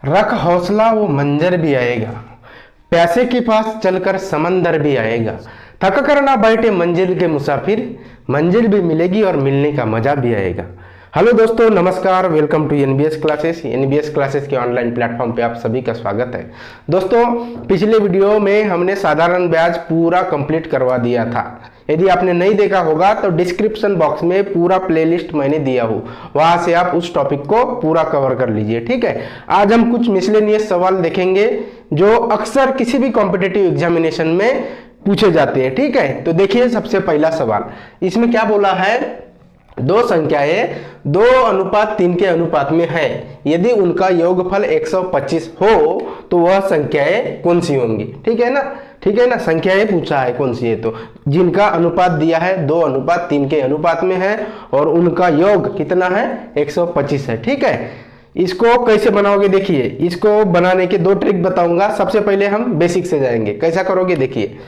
रख हौसला वो मंजर भी आएगा, प्यासे के पास चलकर समंदर भी आएगा, थक कर ना बैठे मंजिल के मुसाफिर, मंजिल भी मिलेगी और मिलने का मजा भी आएगा। हेलो दोस्तों, नमस्कार, welcome to NBS classes. NBS classes के ऑनलाइन प्लेटफॉर्म पे आप सभी का स्वागत है। दोस्तों, पिछले वीडियो में हमने साधारण ब्याज पूरा कंप्लीट करवा दिया था। यदि आपने नहीं देखा होगा तो डिस्क्रिप्शन बॉक्स में पूरा प्लेलिस्ट मैंने दिया हूँ, वहां से आप उस टॉपिक को पूरा कवर कर लीजिए। ठीक है, आज हम कुछ मिसलेनियस सवाल देखेंगे जो अक्सर किसी भी कॉम्पिटिटिव एग्जामिनेशन में पूछे जाते हैं। ठीक है, तो देखिए सबसे पहला सवाल, इसमें क्या बोला है, दो संख्याएं 2:3 के अनुपात में है, यदि उनका योगफल 125 हो तो वह संख्याएं कौन सी होंगी। ठीक है ना, ठीक है ना, संख्याएं पूछा है कौन सी है, तो जिनका अनुपात दिया है 2:3 के अनुपात में है और उनका योग कितना है, 125 है। ठीक है, इसको कैसे बनाओगे, देखिए इसको बनाने के दो ट्रिक बताऊंगा। सबसे पहले हम बेसिक से जाएंगे, कैसा करोगे देखिए।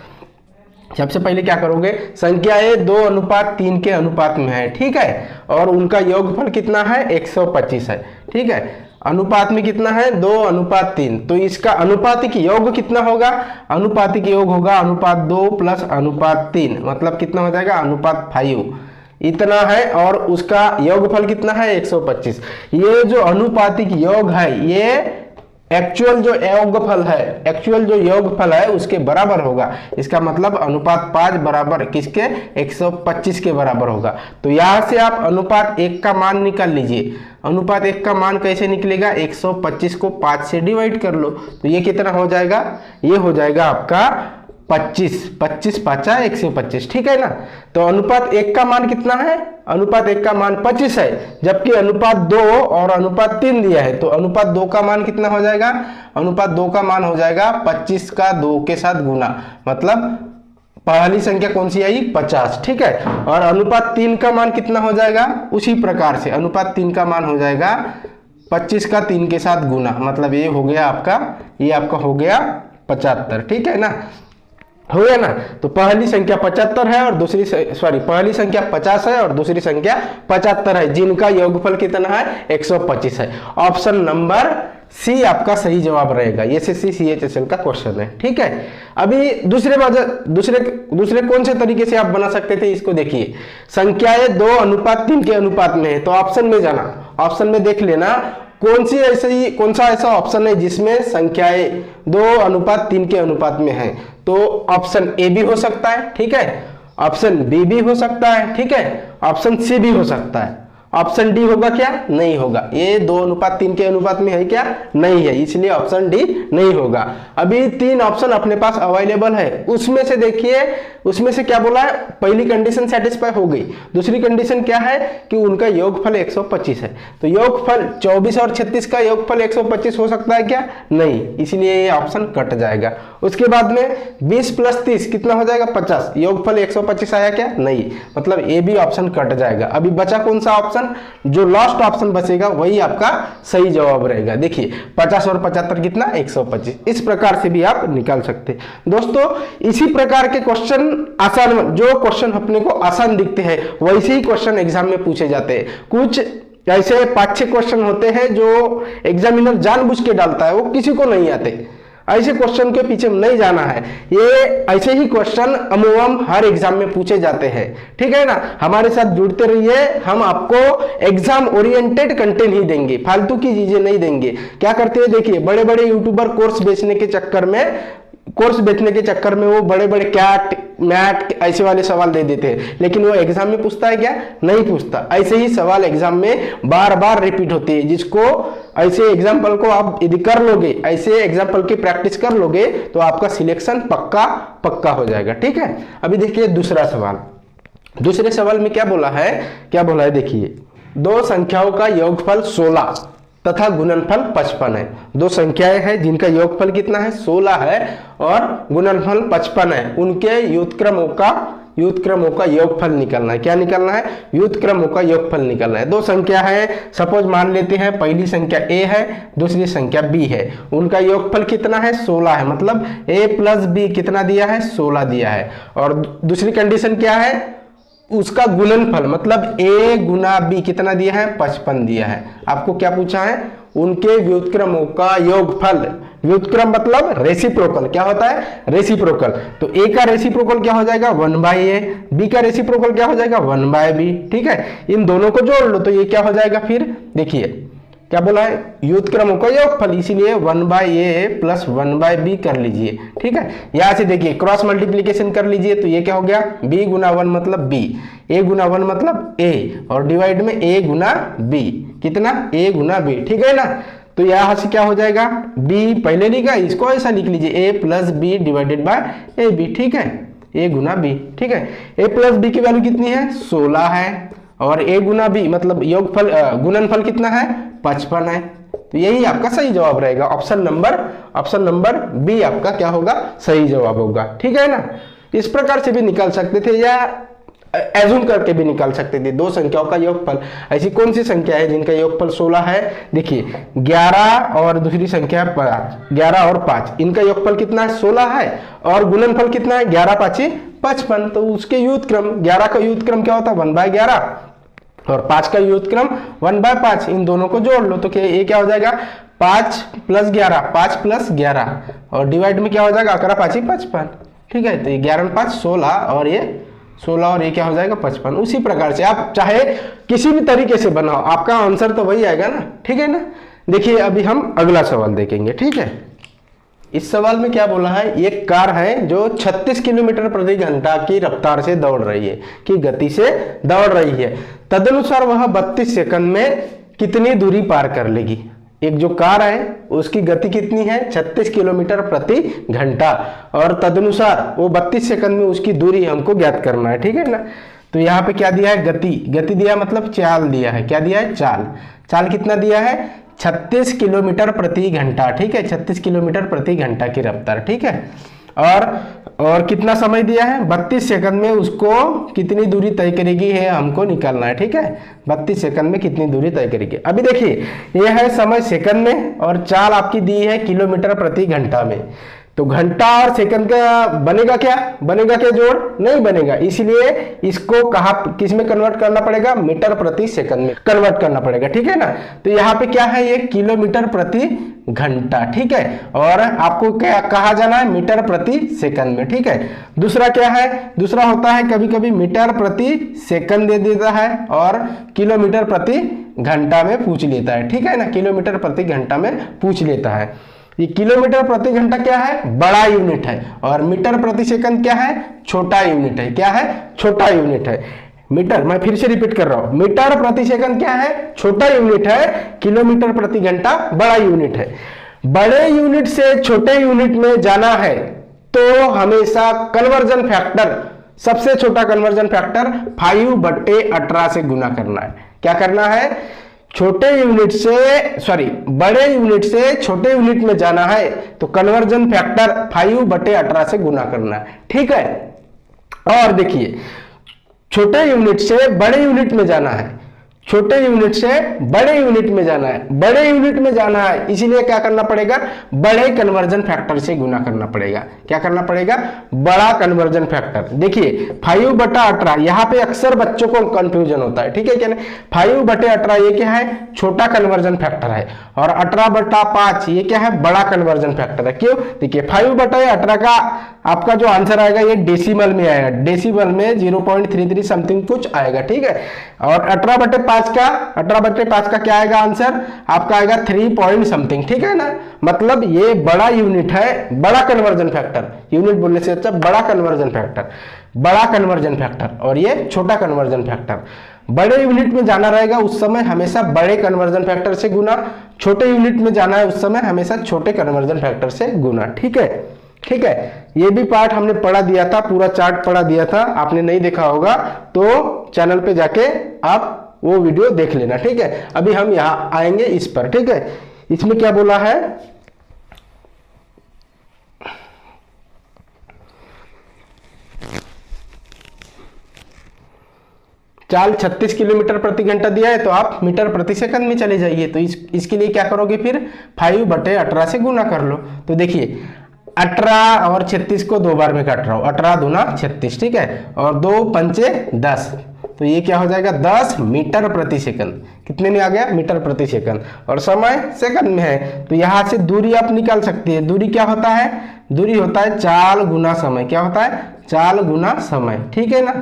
सबसे पहले क्या करोगे, संख्याएं 2:3 के अनुपात में है, ठीक है, और उनका योगफल कितना है, 125 है। ठीक है, अनुपात में कितना है, 2:3, तो इसका अनुपातिक योग कितना होगा, अनुपातिक योग होगा अनुपात 2 प्लस अनुपात 3, मतलब कितना हो जाएगा, अनुपात 5 इतना है, और उसका योगफल कितना है, 125। ये जो अनुपातिक योग है ये एक्चुअल जो योगफल है उसके बराबर होगा। इसका मतलब अनुपात 5 बराबर किसके, 125 के बराबर होगा। तो यहां से आप अनुपात 1 का मान निकाल लीजिए। अनुपात 1 का मान कैसे निकलेगा, 125 को 5 से डिवाइड कर लो, तो ये कितना हो जाएगा, ये हो जाएगा आपका 25 5 125। ठीक है ना, तो अनुपात 1 का मान कितना है, अनुपात 1 का मान 25 है, जबकि अनुपात 2 और अनुपात 3 दिया है, तो अनुपात 2 का मान कितना हो जाएगा, अनुपात 2 का मान हो जाएगा 25 का 2 के साथ गुना, मतलब पहली संख्या कौन सी आई, 50। ठीक है, और अनुपात 3 का मान कितना हो जाएगा, उसी प्रकार से अनुपात 3 का मान हो जाएगा 25 का 3 के साथ गुना, मतलब ये हो गया आपका, ये आपका हो गया 75। ठीक है ना, हो गया ना, तो पहली संख्या 75 है और दूसरी पहली संख्या 50 है और दूसरी संख्या 75 है, जिनका योगफल कितना है, 125 है। ऑप्शन नंबर सी आपका सही जवाब रहेगा। एसएससी सीएचएसएल का क्वेश्चन है। ठीक है, अभी दूसरे कौन से तरीके से आप बना सकते थे, इसको देखिए। संख्याएं 2:3 के अनुपात में है, तो ऑप्शन में जाना, ऑप्शन में देख लेना कौन सा ऐसा ऑप्शन है जिसमें संख्याएं 2:3 के अनुपात में है। तो ऑप्शन ए भी हो सकता है, ठीक है, ऑप्शन बी भी हो सकता है, ठीक है, ऑप्शन सी भी हो सकता है। ऑप्शन डी होगा क्या, नहीं होगा। ये 2:3 के अनुपात में है क्या, नहीं है, इसलिए ऑप्शन डी नहीं होगा। अभी 3 ऑप्शन अपने पास अवेलेबल है, उसमें से देखिए, उसमें से क्या बोला है, पहली कंडीशन सेटिस्फाई हो गई, दूसरी कंडीशन क्या है कि उनका योगफल 125 है। तो योगफल 24 और 36 का योगफल 125 हो सकता है क्या, नहीं, इसलिए ये ऑप्शन कट जाएगा। उसके बाद में 20 + 30 कितना हो जाएगा, 50, योगफल 125 आया क्या, नहीं, मतलब ये भी ऑप्शन कट जाएगा। अभी बचा कौन सा ऑप्शन, जो लास्ट ऑप्शन बचेगा वही आपका सही जवाब रहेगा। देखिए 50 और 75 कितना, 125। इस प्रकार से भी आप निकाल सकते हैं। दोस्तों, इसी प्रकार के क्वेश्चन आसान, जो क्वेश्चन अपने को आसान दिखते हैं वैसे ही क्वेश्चन एग्जाम में पूछे जाते हैं। कुछ ऐसे 5-6 क्वेश्चन होते हैं जो एग्जामिनर जानबूझ के डालता है, वो किसी को नहीं आते। ऐसे क्वेश्चन के पीछे नहीं जाना है, ये ऐसे ही क्वेश्चन अमूमन हर एग्जाम में पूछे जाते हैं। ठीक है ना, हमारे साथ जुड़ते रहिए, हम आपको एग्जाम ओरिएंटेड कंटेंट ही देंगे, फालतू की चीजें नहीं देंगे। क्या करते हैं देखिए, बड़े बड़े यूट्यूबर कोर्स बेचने के चक्कर में वो बड़े बड़े कैट मैट ऐसे वाले सवाल दे देते हैं, लेकिन वो एग्जाम में पूछता है क्या, नहीं पूछता। ऐसे ही सवाल एग्जाम में बार बार रिपीट होते हैं, जिसको ऐसे एग्जाम्पल को आप यदि कर लोगे, ऐसे एग्जाम्पल की प्रैक्टिस कर लोगे तो आपका सिलेक्शन पक्का हो जाएगा। ठीक है, अभी देखिए दूसरा सवाल। दूसरे सवाल में क्या बोला है देखिए, दो संख्याओं का योगफल 16 तथा गुणनफल 55 है। दो संख्याएं हैं जिनका योगफल कितना है, 16 है और गुणनफल 55 है। उनके व्युत्क्रमों का योगफल निकालना है। क्या निकालना है, व्युत्क्रमों का योगफल निकालना है। दो संख्या है, सपोज मान लेते हैं पहली संख्या a है, दूसरी संख्या b है, उनका योगफल कितना है, 16 है, मतलब a + b कितना दिया है, 16 दिया है। और दूसरी कंडीशन क्या है, उसका गुणनफल मतलब a × b कितना दिया है, 55 दिया है। आपको क्या पूछा है, उनके व्युत्क्रमों का योगफल। व्युत्क्रम मतलब रेसिप्रोकल, क्या होता है? रेसिप्रोकल। तो ए का रेसिप्रोकल क्या हो जाएगा? 1/a। बी का रेसिप्रोकल क्या हो जाएगा? 1/b। ठीक है, इन दोनों को जोड़ लो तो ये क्या हो जाएगा? फिर देखिए क्या बोला है? व्युत्क्रमों का योगफल, इसीलिए 1/a प्लस 1/b कर लीजिए। ठीक है, यहां से देखिए क्रॉस मल्टीप्लीकेशन कर लीजिए तो ये क्या हो गया? b गुना 1 मतलब b, a गुना 1 मतलब a, और डिवाइड में a गुना b, कितना? a गुना b। ठीक है ना, तो यहां से क्या हो जाएगा? b पहले लिखा, इसको ऐसा लिख लीजिए a plus b divided by a b. ठीक है, a गुना b। ठीक है, a प्लस बी की वैल्यू कितनी है? 16 है, और a गुना b मतलब योगफल गुणनफल कितना है? 55 है। तो यही आपका सही जवाब रहेगा। ऑप्शन नंबर बी आपका क्या होगा? सही जवाब होगा। ठीक है ना, इस प्रकार से भी निकाल सकते थे या एज्यूम करके भी निकाल सकते थे। दो संख्याओं का योगफल, ऐसी कौन सी संख्या है जिनका योगफल 16 है? देखिए 11 और दूसरी संख्या 5, 11 और 5, इनका योगफल कितना है? 16 है, और गुणनफल कितना है? 11 5 55। तो उसके युतक्रम 11 का युतक्रम क्या होता है? 1/11, और 5 का युतक्रम 1/5। इन दोनों को जोड़ लो तो क्या ये क्या हो जाएगा? 5 प्लस 11, 5 प्लस 11, और डिवाइड में क्या हो जाएगा? 11 5 55। ठीक है, तो ये 11 में 5 16, और ये 16, और ये क्या हो जाएगा? 55। उसी प्रकार से आप चाहे किसी भी तरीके से बनाओ, आपका आंसर तो वही आएगा ना। ठीक है ना, देखिए अभी हम अगला सवाल देखेंगे। ठीक है, इस सवाल में क्या बोला है? एक कार है जो 36 किलोमीटर प्रति घंटा की रफ्तार से दौड़ रही है, की गति से दौड़ रही है। तदनुसार वह 32 सेकंड में कितनी दूरी पार कर लेगी? एक जो कार है उसकी गति कितनी है? 36 किलोमीटर प्रति घंटा, और तदनुसार वो 32 सेकंड में उसकी दूरी हमको ज्ञात करना है। ठीक है ना, तो यहाँ पे क्या दिया है? गति दिया मतलब चाल दिया है। क्या दिया है? चाल कितना दिया है? 36 किलोमीटर प्रति घंटा। ठीक है, 36 किलोमीटर प्रति घंटा की रफ्तार। ठीक है, और कितना समय दिया है? 32 सेकंड में उसको कितनी दूरी तय करेगी है हमको निकालना है। ठीक है, 32 सेकंड में कितनी दूरी तय करेगी। अभी देखिए यह है समय सेकंड में, और चाल आपकी दी है किलोमीटर प्रति घंटा में। तो घंटा और सेकंड का बनेगा क्या जोड़? नहीं बनेगा, इसलिए इसको किस में कन्वर्ट करना पड़ेगा? मीटर प्रति सेकंड में कन्वर्ट करना पड़ेगा। ठीक है ना, तो यहाँ पे क्या है? ये किलोमीटर प्रति घंटा। ठीक है, और आपको क्या कहा जाना है? मीटर प्रति सेकंड में। ठीक है, दूसरा क्या है? दूसरा होता है कभी कभी मीटर प्रति सेकंड दे देता है, और किलोमीटर प्रति घंटा में पूछ लेता है। ठीक है ना, किलोमीटर प्रति घंटा में पूछ लेता है। ये किलोमीटर प्रति घंटा क्या है? बड़ा यूनिट है, और मीटर प्रति सेकंड क्या है? छोटा यूनिट है। क्या है? छोटा यूनिट है। मीटर, मैं फिर से रिपीट कर रहा हूं, मीटर प्रति सेकंड क्या है? छोटा यूनिट है। किलोमीटर प्रति घंटा बड़ा यूनिट है। बड़े यूनिट से छोटे यूनिट में जाना है तो हमेशा कन्वर्जन फैक्टर, सबसे छोटा कन्वर्जन फैक्टर 5/18 से गुना करना है। क्या करना है? बड़े यूनिट से छोटे यूनिट में जाना है तो कन्वर्जन फैक्टर 5/18 से गुना करना है। ठीक है, और देखिए छोटे यूनिट से बड़े यूनिट में जाना है, छोटे यूनिट से बड़े यूनिट में जाना है, बड़े यूनिट में जाना है, इसीलिए क्या करना पड़ेगा? बड़े कन्वर्जन फैक्टर से गुना करना पड़ेगा। क्या करना पड़ेगा? बड़ा कन्वर्जन फैक्टर। देखिए 5/18, यहाँ पे अक्सर बच्चों को कंफ्यूजन होता है। ठीक है क्या? 5/18 ये क्या है? छोटा कन्वर्जन फैक्टर है, और 18/5 ये क्या है? बड़ा कन्वर्जन फैक्टर है। क्यों? देखिए 5/18 का आपका जो आंसर आएगा ये डेसिमल में आएगा, डेसिमल में 0.33 समथिंग कुछ आएगा। ठीक है, और 18/5 का क्या आएगा आंसर? आपका आएगा 3 पॉइंट समथिंग। ठीक है ना, मतलब ये बड़ा यूनिट है, बड़ा कन्वर्जन फैक्टर, यूनिट बोलने से अच्छा बड़ा कन्वर्जन फैक्टर, बड़ा कन्वर्जन फैक्टर, और ये छोटा कन्वर्जन फैक्टर। बड़े यूनिट में जाना रहेगा उस समय हमेशा बड़े कन्वर्जन फैक्टर से गुना, छोटे यूनिट में जाना है उस समय हमेशा छोटे कन्वर्जन फैक्टर से गुना। ठीक है, ठीक है, ये भी पार्ट हमने पढ़ा दिया था, पूरा चार्ट पढ़ा दिया था, आपने नहीं देखा होगा तो चैनल पे जाके आप वो वीडियो देख लेना। ठीक है, अभी हम यहाँ आएंगे इस पर। ठीक है, इसमें क्या बोला है? चाल 36 किलोमीटर प्रति घंटा दिया है तो आप मीटर प्रति सेकंड में चले जाइए। तो इसके लिए क्या करोगे? फिर 5/18 से गुना कर लो। तो देखिए 18 और 36 को 2 बार में काट रहा हूं, 18 दूना 36। ठीक है, और 2 पंचे 10, तो ये क्या हो जाएगा 10 मीटर प्रति सेकंड। कितने में आ गया? मीटर प्रति सेकंड। और समय सेकंड में है, तो यहाँ से दूरी आप निकाल सकते हैं। दूरी क्या होता है? दूरी होता है चाल गुना समय। क्या होता है? चाल गुना समय, ठीक है ना।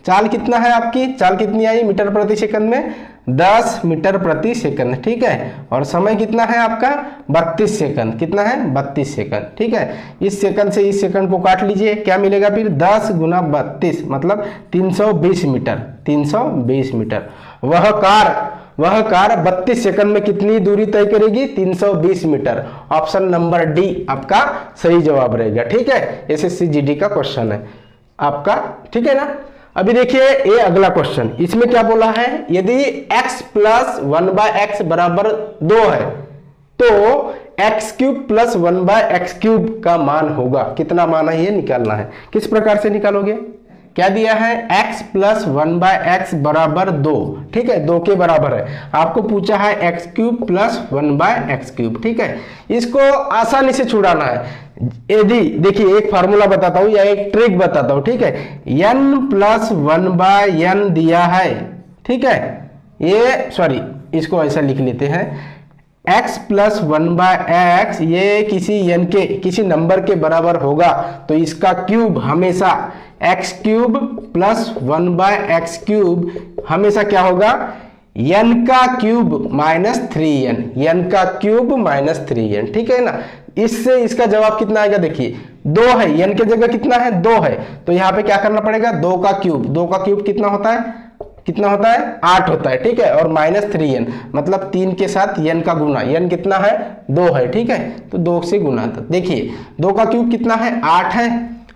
चाल कितना है आपकी? चाल कितनी आई मीटर प्रति सेकंड में? 10 मीटर प्रति सेकंड, ठीक है। और समय कितना है आपका? 32 सेकंड। कितना है? 32 सेकंड, ठीक है। इस सेकंड से इस सेकंड को काट लीजिए, क्या मिलेगा फिर? 10 गुना 32 मतलब 320 मीटर। 320 मीटर। वह कार 32 सेकंड में कितनी दूरी तय करेगी? 320 मीटर। ऑप्शन नंबर डी आपका सही जवाब रहेगा, ठीक है। एसएससी जीडी का क्वेश्चन है आपका, ठीक है ना। अभी देखिए ये अगला क्वेश्चन, इसमें क्या बोला है? यदि x प्लस 1/x बराबर 2 है तो x cube plus 1/x cube का मान होगा। कितना मान है ये निकालना है। किस प्रकार से निकालोगे? क्या दिया है? x प्लस 1/x बराबर 2, ठीक है, 2 के बराबर है। आपको पूछा है x cube plus 1/x cube, ठीक है। इसको आसानी से छुड़ाना है। यदि देखिए एक फार्मूला बताता हूं या एक ट्रिक बताता हूं, ठीक है। n प्लस 1/n दिया है, ठीक है। ये सॉरी इसको ऐसा लिख लेते हैं, x प्लस 1/x ये किसी n के किसी नंबर के बराबर होगा तो इसका क्यूब हमेशा x cube plus 1/x cube हमेशा क्या होगा? n का क्यूब माइनस 3n। n का क्यूब माइनस 3n, ठीक है ना। इससे इसका जवाब कितना आएगा? देखिए 2 है, n के जगह कितना है? 2 है, तो यहाँ पे क्या करना पड़ेगा? 2 का क्यूब। 2 का क्यूब कितना होता है? कितना होता है? 8 होता है, ठीक है। और माइनस 3n मतलब 3 के साथ n का गुना। n कितना है? 2 है, ठीक है। तो 2 से गुना। देखिए 2 का क्यूब कितना है? 8 है,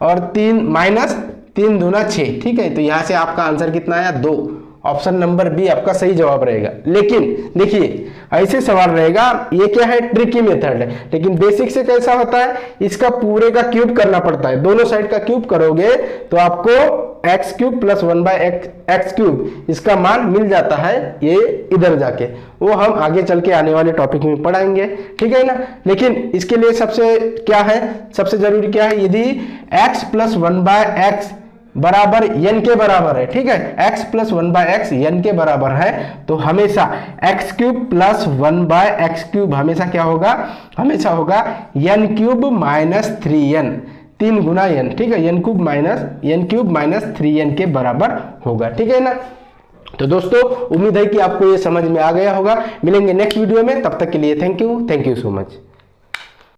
और 3 माइनस 3 दूना 6, ठीक है। तो यहाँ से आपका आंसर कितना आया? 2। ऑप्शन नंबर बी आपका सही जवाब रहेगा। लेकिन देखिए ऐसे सवाल रहेगा, ये क्या है? ट्रिकी मेथड है, लेकिन बेसिक से कैसा होता है? इसका पूरे का क्यूब करना पड़ता है। दोनों साइड का क्यूब करोगे तो आपको x cube plus 1/x cube इसका मान मिल जाता है। ये इधर जाके वो हम आगे चल के आने वाले टॉपिक में पढ़ाएंगे, ठीक है ना। लेकिन इसके लिए सबसे क्या है? सबसे जरूरी क्या है? यदि x प्लस 1/x बराबर n के बराबर है, ठीक है। x प्लस 1/x n के बराबर है तो हमेशा x cube plus 1/x cube हमेशा क्या होगा? हमेशा होगा n क्यूब माइनस 3n। 3 गुना n, ठीक है। n क्यूब माइनस 3n के बराबर होगा, ठीक है ना। तो दोस्तों उम्मीद है कि आपको ये समझ में आ गया होगा। मिलेंगे नेक्स्ट वीडियो में, तब तक के लिए थैंक यू सो मच।